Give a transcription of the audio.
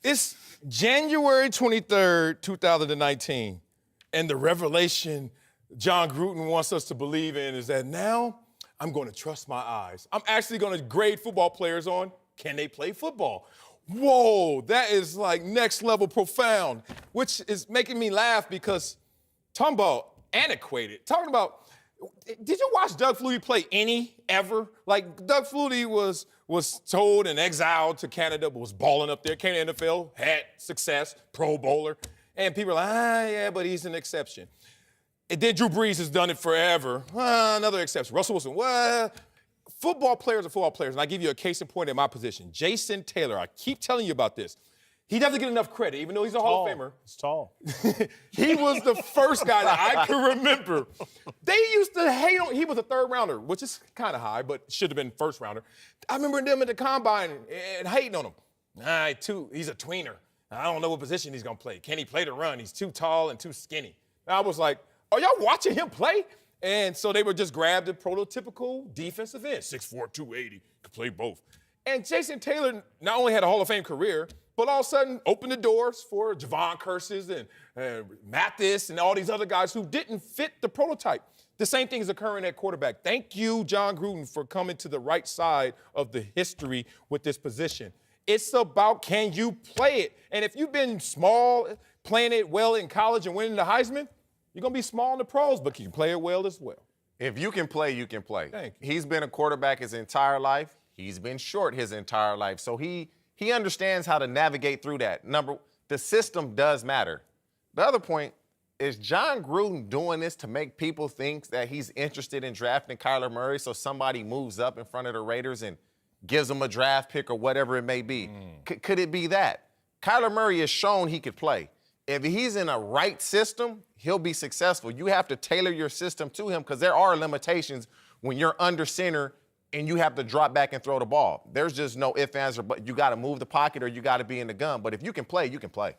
It's January 23rd, 2019, and the revelation Jon Gruden wants us to believe in is that now I'm going to trust my eyes. I'm actually going to grade football players on, can they play football? Whoa, that is like next level profound, which is making me laugh because talking about antiquated, talking about, did you watch Doug Flutie play any ever? Like Doug Flutie was told and exiled to Canada, but was balling up there, came to the NFL, had success, Pro Bowler, and people are like, yeah, but he's an exception. And then Drew Brees has done it forever. Another exception. Russell Wilson, what? Football players are football players, and I give you a case in point in my position. Jason Taylor, I keep telling you about this. He doesn't get enough credit, even though he's a Hall of Famer. He's tall. He was the first guy that I can remember. They used to hate him. He was a third rounder, which is kind of high, but should have been first rounder. I remember them at the combine and hating on him. He's a tweener. I don't know what position he's going to play. Can he play the run? He's too tall and too skinny. And I was like, are y'all watching him play? And so they would just grab the prototypical defensive end, 6'4", 280, could play both. And Jason Taylor not only had a Hall of Fame career, but all of a sudden opened the doors for Javon Curses and Mathis and all these other guys who didn't fit the prototype. The same thing is occurring at quarterback. Thank you, Jon Gruden, for coming to the right side of the history with this position. It's about, can you play it? And if you've been small, playing it well in college and winning the Heisman, you're going to be small in the pros, but you can play it well as well. If you can play, you can play. Thank you. He's been a quarterback his entire life. He's been short his entire life. So he understands how to navigate through that. The system does matter. The other point is Jon Gruden doing this to make people think that he's interested in drafting Kyler Murray so somebody moves up in front of the Raiders and gives him a draft pick or whatever it may be. Could it be that? Kyler Murray has shown he could play. If he's in a right system, he'll be successful. You have to tailor your system to him because there are limitations when you're under center and you have to drop back and throw the ball. There's just no ifs, ands, or buts. You got to move the pocket or you got to be in the gun. But if you can play, you can play.